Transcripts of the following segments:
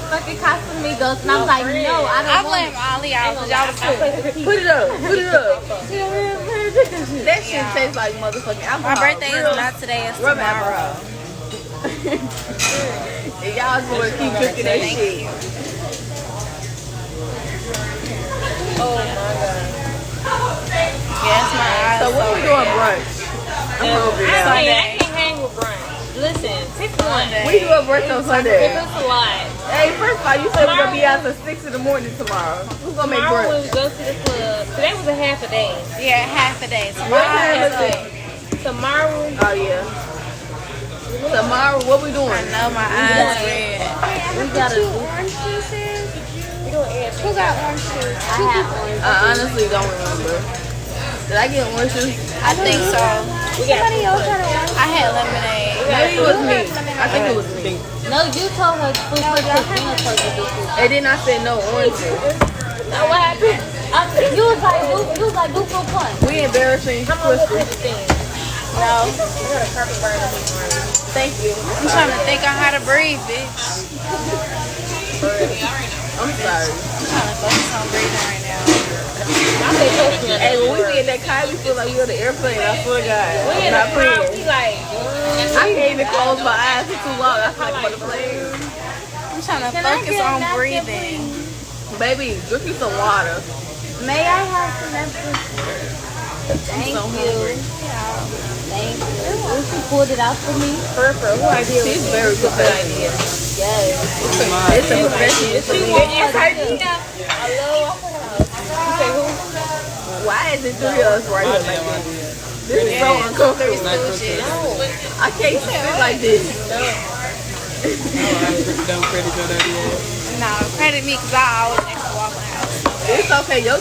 motherfucking Casamigos. And I'm like, no, I don't want blame Ollie out because y'all was Put it up. Put it up. That shit tastes like motherfucking alcohol. My birthday is not today, it's tomorrow. And y'all just want to keep drinking that shit. Oh my god. Yes, my eyes. So what we doing brunch? I'm hungry now. I can't hang with brunch. Listen, pick one. We do a brunch on Sunday. If it's a lot. Hey, first of all, you said we're going to be out till 6 in the morning tomorrow. Who's going to make Tomorrow brunch? we go to the club. Today was a half a day. Yeah, half a day. What time is it? Tomorrow. Oh, yeah. Tomorrow, what we doing? I know my eyes red. We gotta do Orange juices? Who got orange juice? I have orange. I honestly don't remember. Did I get orange juice? I think so. Somebody else had orange. I had lemonade. Maybe it was me. I think it was me. No, you told her to put Christina first to do this. And then I said no orange juice. Now what happened? You was like, do for fun. We embarrassing Come on, Crystal. look at the thing. No. Thank you. I'm trying to think on how to breathe, bitch. I'm sorry. I'm trying to focus on breathing right now. Hey, when we be in that car, we feel like you're on the airplane. I swear to God. We I'm in not the car, we playing. like, I can't even close my eyes for too long. I feel like I'm on the plane. I'm trying to focus on breathing. Baby, drink you some water. May I have some napkins? thank so you. Thank you. She pulled it out for me. Perfect. Who idea? She's very good idea. Yes. It's a professional for me. Hello. You say who? Why is it 3 of us right here like this? This is so uncomfortable. I can't sit like this. No, credit me because I always next to Waffle House. It's okay. Your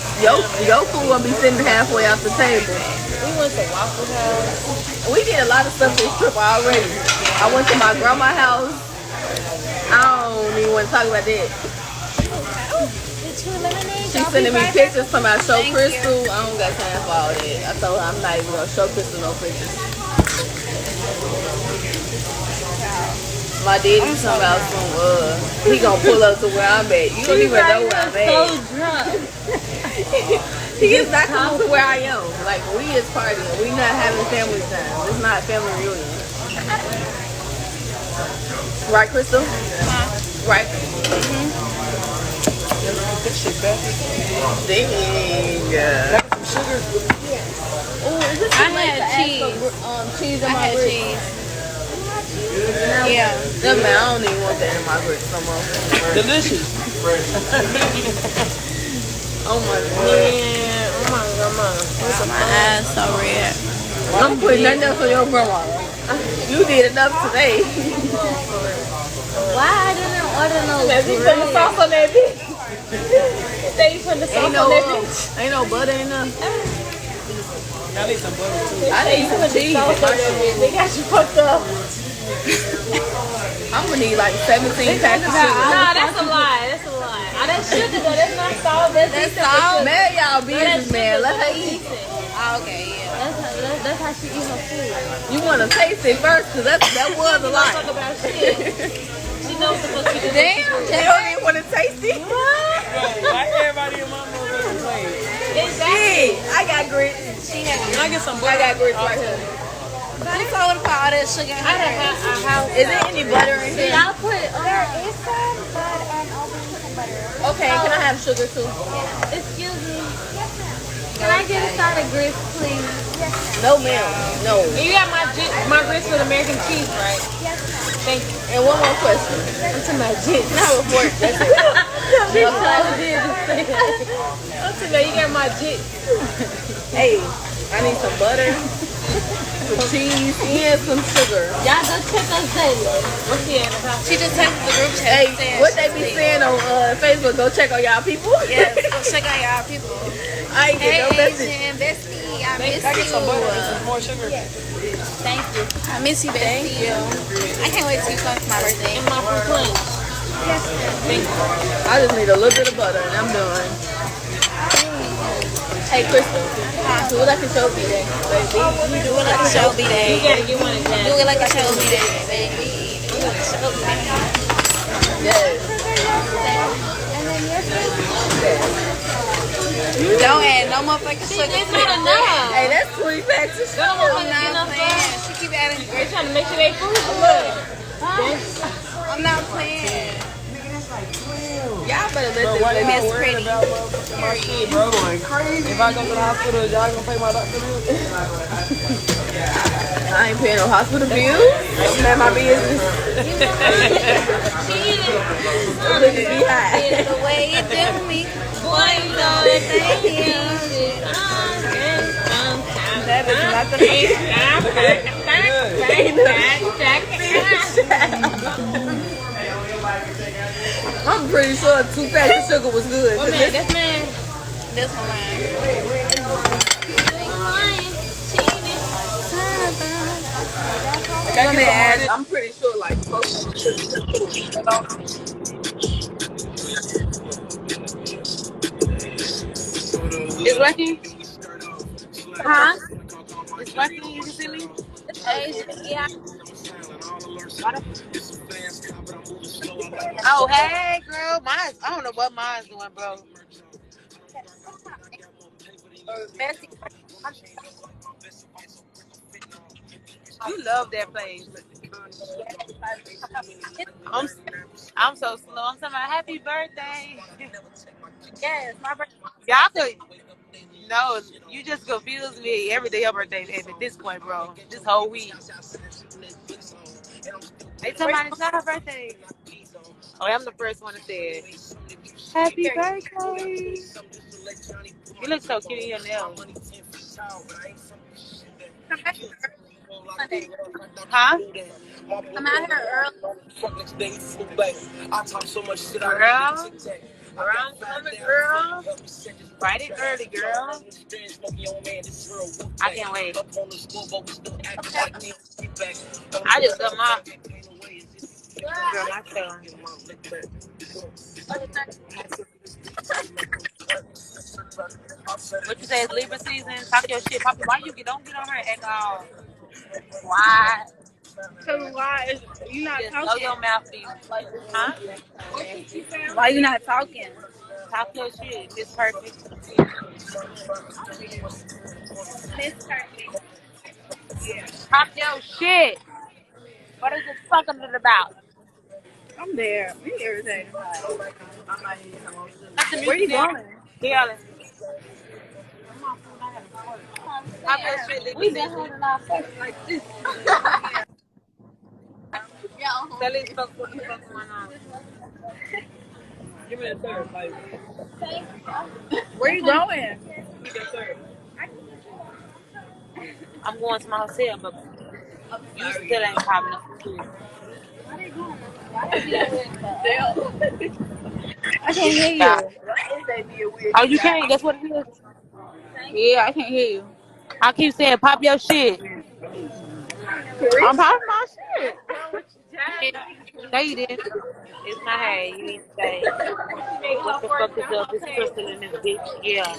food will be sitting halfway off the table. We went to Waffle House. We did a lot of stuff this trip already. I went to my grandma's house. I don't even want to talk about that. She's sending me pictures from my show Crystal. I don't got time for all that. I told her I'm not even going to show Crystal no pictures. My daddy's talking about some, he gonna pull up to where I'm at. You don't even know where I'm at. So drunk. He is not coming to where I am. Like, we is partying. We not having family time. It's not a family reunion. Right, Crystal? Right? Dang. Oh, is this I had cheese. Cheese I in my had grits? cheese. Yeah. That man, I don't even want that in my grits no more. Delicious. Oh my god. Oh my god. My eyes so red. I'm putting nothing else on your grandma. You did enough today. Why I didn't order no Cause he putting the sauce on that bitch. They put the sauce Ain't on that bitch. ain't no butter in there. I need some butter too. I need some cheese. They got you fucked up. I'm gonna need like 17 packs of sugar. Nah, that's a lie. That's a lie. Oh, that's sugar though. That's not salt. That's salt? Man, y'all business, man. Let her eat. Oh, okay, yeah. That's how she eat her food. You wanna taste it first, cause that was a lie. Talk about shit. She knows the fuck she doing. Damn. You don't even wanna taste it. Like everybody in my motherfucking plate. Shit, I got grits. She had Can I get some I butter? got grits right here. Who told her to put all that sugar in I her? had a house. Is there any butter in here? I'll put There is some, but I'll bring you some butter. Okay, can I have sugar too? excuse me. Can I get a side of grits, please? No, ma'am. No. And you got my grits with American cheese, right? Yes, ma'am. Thank you. And one more question. To my jits. Not report. That's it. She so did just say that. I'm telling you, you got my jits. Hey, I need some butter, some cheese, and some sugar. Y'all go check us daily. What's the end of She just texted the group chat. Hey, saying what she they be sleep. saying on Facebook? Go check on y'all people. Yes, go check out y'all people. I ain't Hey, get no message. Asian, bestie, I miss Can I get some butter and you. some more sugar? Thank you. I miss you, bestie. I can't wait till you come for my birthday. And my complaint. Thank you. I just need a little bit of butter and I'm done. Hey, Crystal, do it like a show me day, baby. Do it like a Shelby You day. gotta get one of Do them. it like a Shelby day, baby. Do it like a Shelby day. Yes. Don't add no motherfucking sugar. It's not enough. Hey, that's 20 packs of sugar. I'm not playing. She keep adding. They trying to make sure they food good. I'm not playing. Y'all better let Bro, them why let y'all me worried pretty. about motherfucking my shit, bro? Going crazy. If I go to the hospital, y'all gonna pay my doctor bill? I ain't paying no hospital bills. I'm not my business. Look at me high. It's the way you do me. Boy, you know that That is not the I'm pretty sure 2 packs of sugar was good. Oh man, that's man. This one mine. Let me add. I'm pretty sure like folks. It's working? Huh? It's working? You can see me? Asian. Yeah. Oh, hey, girl. Mine's, I don't know what mine's doing, bro. Bestie. You love that place. I'm, I'm so slow. I'm talking about happy birthday. Yes, my birthday. Y'all could, no, you just confuse me every day your birthday at this point, bro. This whole week. They tell me it's not her birthday. Oh, I'm the first one to say it. Happy birthday. You look so cute in your nails. Come back Sunday. Huh? I'm out here early. Girl. Girl, coming, girl. Write it early, girl. I can't wait. I just got my girl, my show. What you say is Libra season? Talk your shit, Poppy. Why you don't get on her at all? Why? Cause why? You not Just know talking? your mouthpiece. Huh? Why you not talking? Talk your shit. It's perfect. Miss Perfect. Talk your shit. What is it talking about? I'm there. We irritated. Cut the Where music you down. going? Yelling. Talk your shit, Libra We've been season. holding our face like this. Tell these folks what the fuck's going on. Give me the third, like. Where you going? I'm going to my hotel, but you still ain't popping up the shit. I can't hear Yeah. you. Oh, you can't. That's what it is. Yeah, I can't hear you. I keep saying, pop your shit. I'm popping my shit. No, you didn't. It's not hey. You need to say, what the fuck is up? It's Crystal in this bitch. Yeah.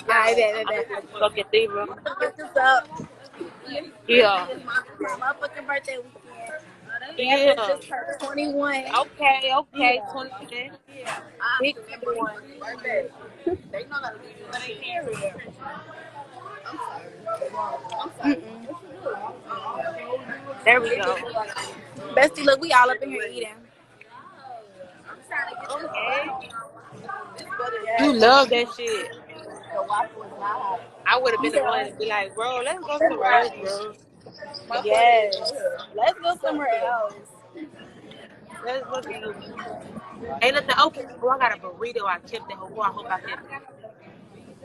Alright, bet. Fucking Libra. Look this up. Yeah. It's my motherfucking birthday weekend. Yeah. Just turned 21. Okay. Yeah. 20. I'm Big super 21. birthday. They know how to do this. I'm sorry. There we go. Bestie, look, we all up in here eating. You love that shit. The waffle is not hot. I would have been the one to be like, bro, let's go somewhere else, bro. Yes. Let's go somewhere else. Let's look at you. Ain't nothing open. Oh, I got a burrito. I kept it. Oh, I hope I kept it.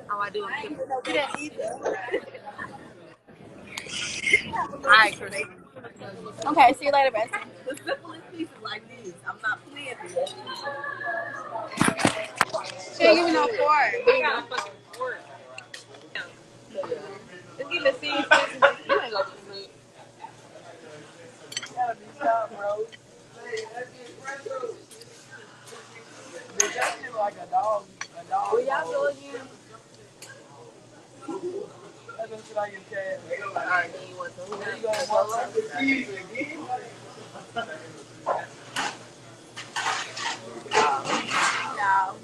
How I do? I kept it. All right, Chris. Okay, see you later, bestie. The simplest pieces like these. I'm not playing this. She ain't give me no fork. I got a fucking fork. Let's get the seeds. You ain't gonna sleep. Gotta be tough, bro. That shit like a dog. Where y'all go again? That's what shit I get cash. Alright, then you want some. Where you going, No.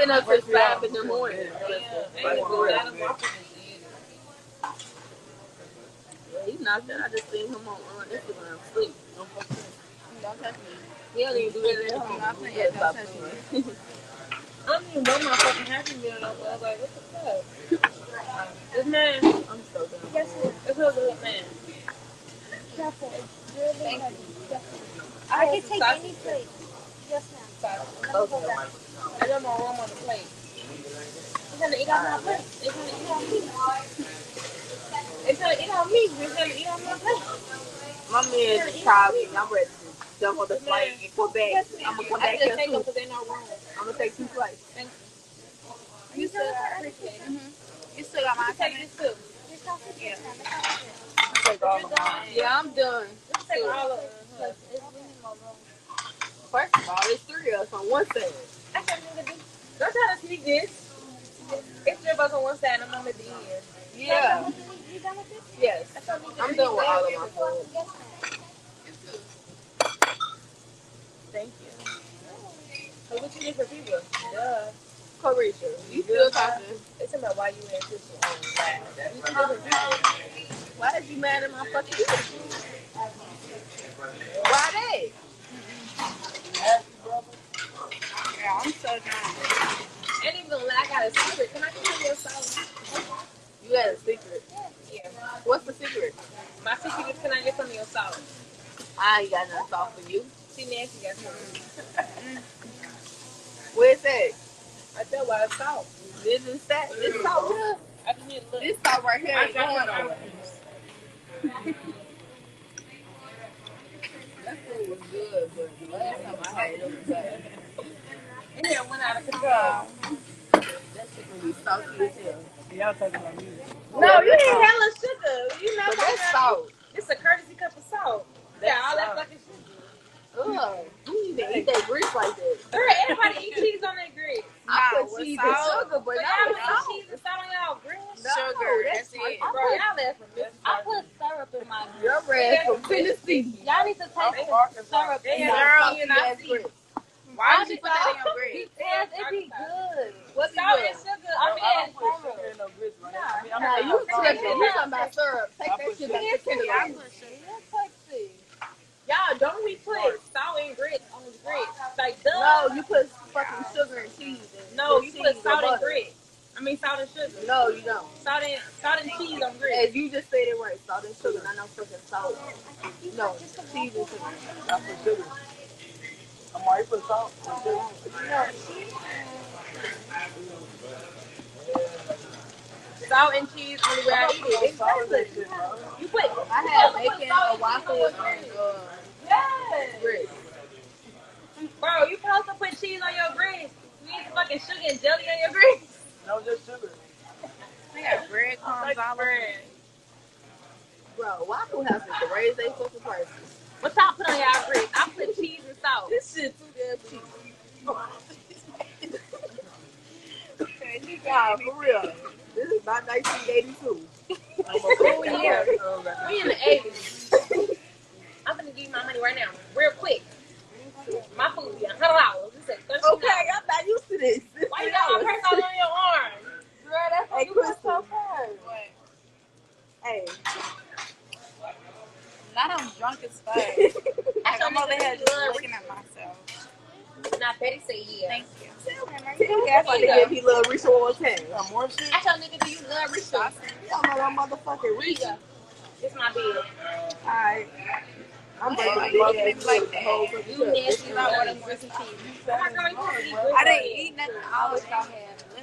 been up since 5 in the morning. He's not that. I just seen him on Instagram sleep. Don't touch me. He don't even do that at home. Don't touch me. I don't even know my fucking Happy Meal though. But I was like, what the fuck? This man, I'm so done. Yes, ma'am. this was a good man. Careful. It's really heavy. Yes, ma'am. I I had can some take sausage. any plate. Yes, ma'am. Let me Okay. hold that. I got my room on the plate. They're trying to eat off my plate. They're trying to eat on me. They're trying to eat on me. They're trying to eat on my plate. My man tried me. I'm ready to jump on the flight and go back. I'm gonna come I back just here take them too. because they know room. I'm gonna take 2 flights. You still got You still got my Take this too. Your sausage? Yes, ma'am. It's not good. Take all of them. Yeah, I'm done. Take all of them. Because it's really more room. First of all, there's 3 of us on one side. I can't think of this. Don't try to sneak this. It's 3 of us on one side and I'm at the end. Yeah. You done with this? Yes. I'm done with all of my food. Yes, ma'am. Thank you. So what you did for people? Duh. Carisha, you still talking? It's about why you in this one. You did for people. Why is you mad at my fucking people? Why they? Yeah, I'm so done. Ain't even gonna lie, I got a secret. Can I tell you your song? You got a secret. Yeah. What's the secret? My secret is can I get some of your salt? I ain't got nothing soft for you. See, Nancy got some. Where's that? I tell why it's salt. This is that. This salt here. I just need a look. This salt right here ain't going nowhere. That food was good, but last time I had it was bad. And then went out of control. That shit gonna be salty as hell. Y'all talking about music. No, you need hella sugar. You know But that's salt. It's a courtesy cup of salt. Yeah, all that fucking sugar. Ugh. You need to eat that grease like that. Girl, everybody eat cheese on their grits. I put with cheese salt. and sugar, but But not y'all with put salt. cheese and salt on y'all grits? No, Sugar, that's it. Bro, y'all left from this. I put syrup in my Your ass from Tennessee. Y'all need to taste the syrup in Yeah, my girl, Salty you know. ass grits. Why would you put that in your bread? because it be good. What's Salt it and good? sugar. I I mean, mean, Sugar ain't no grits, right? I mean, Nah, you tripping. You talking about syrup. Take that shit back to I kindergarten. put sugar. y'all, don't we put salt and grits on the grits? Like, duh. No, you put fucking sugar and cheese. No, you cheese put salt and butter. grits. I mean, salt and sugar. No, you don't. Salt and cheese on grits. As you just said it right. Salt and sugar, not no fucking salt. No, cheese and sugar. I put sugar. I'm already put salt. Salt and cheese, only way I eat it. Exactly. You put. I had bacon, a waffle, and Yes. grits. Bro, you supposed to put cheese on your grits. You need some fucking sugar and jelly on your grits. No, just sugar. They got breadcrumbs all over. bread. Bro, Waffle House is to raise their fucking prices. What y'all put on y'all grits? I put cheese and salt. This shit too damn cheap. Nah, for real. This is about 1982. Cool year. We in the 80s. I'm gonna give you my money right now, real quick. My food be $100. This is $13. Okay, I'm not used to this. Why you got my purse all on your arm? Girl, that's Hey, you put Crystal. so fast. Hey. Not I'm drunk as fuck. That's Like, I'm your over nigga here you just love. looking at myself. Now Betty say yeah. Thank you. That's why they give you little Risha one time. Some more shit? I tell nigga, do you love Risha? I'm like, I'm motherfucking Risha. It's my bill. Alright. I'm Hey, breaking like, big ass like food, the whole fucking You shit. nasty, I order grits and cheese. Oh my God, you want to eat grits? I didn't eat nothing. I wish I had.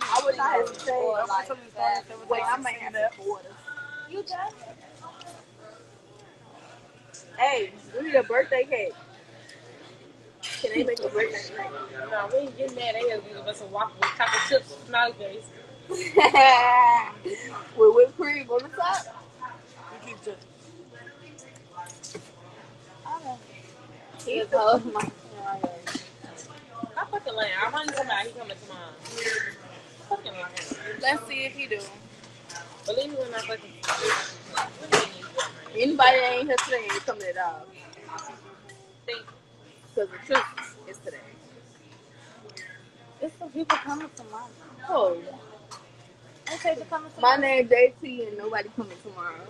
I wish I had some change. Like that. Wait, I might have some water. You done? Hey, we need a birthday cake. Can they make a birthday cake? No, we ain't getting that. They gotta give us a waffle with chocolate chips, smiley face. With whipped cream on the top? You keep just. He's my I fucking lying. I'm on somebody. He coming tomorrow. Fucking lying. Let's see if he do. Believe me when I fucking. Anybody that ain't here today ain't coming at all. Think. Because the truth is today. There's some people coming tomorrow. Oh, I said they're coming my tomorrow. name JT and nobody coming tomorrow.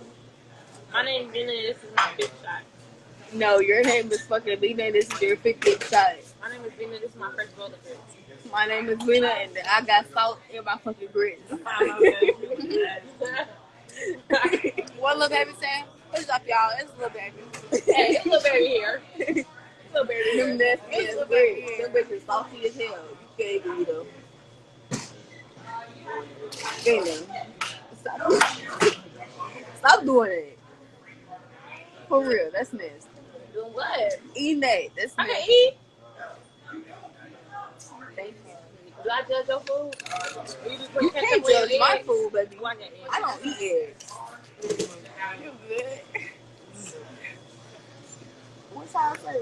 My name's Jenna. This is my 5th shot. No, your name is fucking Lena. This is your 50th shot. My name is Vina. This is my first bowl of grits. My name is Lena, and I got salt in my fucking grits. What little baby saying? What's up, y'all? It's little baby. Hey, it's little baby here. Little baby Them here. nasty ass grits. Them bitches salty as hell. You can't even eat them. Stop doing it. For real, that's nasty. Doing what? Eating that, that's I can nasty. eat. Thank Do I judge your food? you. You can't judge my food, baby. Do I get eggs? I don't eat eggs. You good? What's y'all say?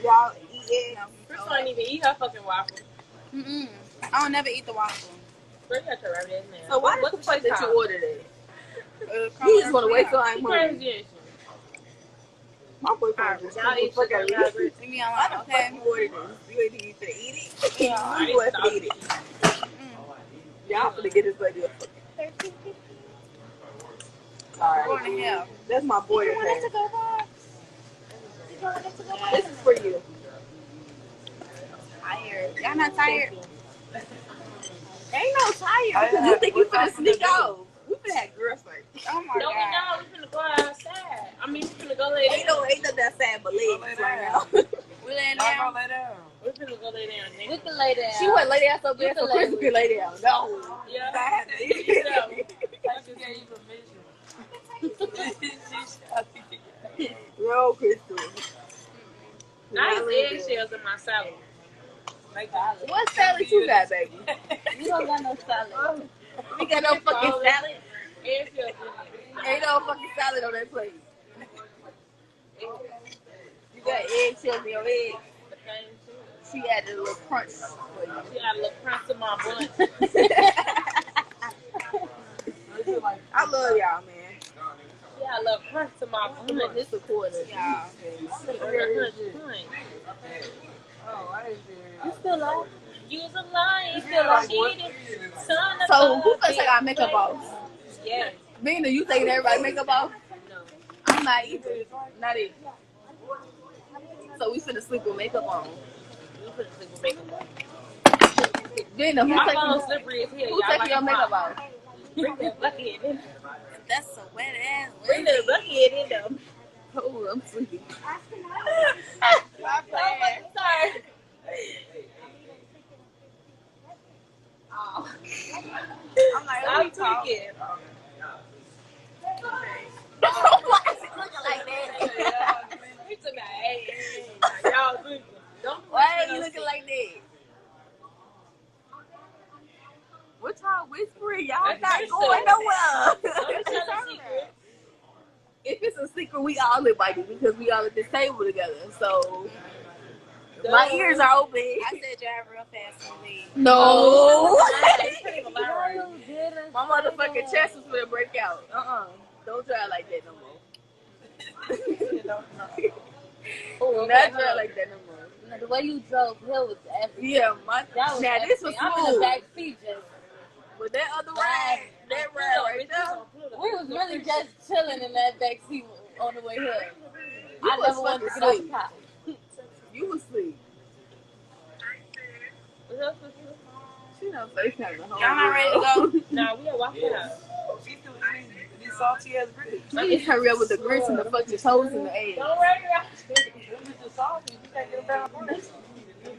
Y'all eat eggs? Chris don't even eat her fucking waffle. Mm-mm. I don't never eat the waffle. Chris got your rabbit ass man. So why What's the fuck that you called? ordered it? You just want to wait till I'm hungry. Crazy. My boyfriend just Y'all eat fuck chicken out of and me. grits. Leave me Why alone, the okay? fuck you ordered this? You ain't even eat it. Yeah, You want to eat it. Y'all finna get this lady a fucking. Going to hell. That's my boy. You wanted to go by? This is for you. Tired. Y'all not tired? Ain't no tired. You think you finna sneak out? We finna have girls first. Oh my No, we god. not. We finna go outside. I mean, we finna go lay down. Ain't nothing outside but legs right now. We laying I down? go lay down. We finna go lay down, nigga. We can lay down. She wouldn't lay down so bad so Chris could lay down. No. Yeah. I had to eat it. I just gave you permission. No, Crystal. I eat eggshells in my salad. What salad you got, baby? We don't got no salad. We got no fucking salad. Eggshells in it. Ain't no fucking salad on that plate. You got eggshells in your eggs. The same shit. She added a little crunch for you. She got a little crunch in my bun. I love y'all, man. She got a little crunch in my bun. This a quarter. Yeah. Oh, I ain't serious. You still alive? You was a lion, you feel like eating. Son of So a who finna bitch. take our makeup off? Yes. Nina, you taking everybody makeup off? No. I'm not either. Not it. So we finna sleep with makeup on. You finna sleep with makeup. Nina, who My phone's taking slippery as hell. who Y'all taking like your a makeup pop. off? Bring that bucket in. That's a wet ass. Bring that bucket in them. Oh, I'm sleepy. I'm sorry. I'm like, I'm we talk. tweaking. Why is it looking like that? We took a hey, y'all tweaking. Don't do Why it are you looking like that? What y'all whispering? Y'all That's not your going secret. nowhere. Don't tell a secret. If it's a secret, we all invited because we all at this table together. So my ears are open. I said drive real fast and leave. No. You can't even lie right. My motherfucking chest is gonna break out. Don't try like that no more. Not try like that no more. The way you drove here was everything. Yeah, my That was now this was everything. I'm in the smooth. back seat just. But that other ride, that ride right there, We was really just chilling in that back seat on the way here. You I was never wanted to fucking get out asleep. the car. You was asleep. She done FaceTime the whole Y'all not ready to go? Nah, we are walking out. She's still eating these salty ass grits. Please hurry up with the grits and the fucking toes and the eggs. Don't worry about it. Them bitches salty. You can't get them down grits.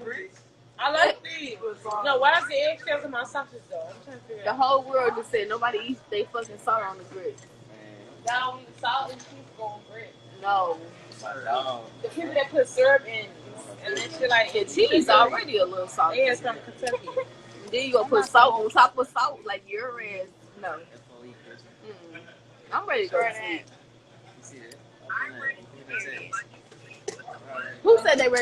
Grits. I like these. No, why is the eggshells in my sausage though? I'm trying to figure The out. whole world just said nobody eats they fucking salt on the grits. Y'all don't eat salt and cheese on bread. No. The people that put syrup in and then shit like The cheese already a little salty. They is from Kentucky. Then you gonna put salt on top of salt like your ass. No. I'm ready to go to sleep. Who said they ready?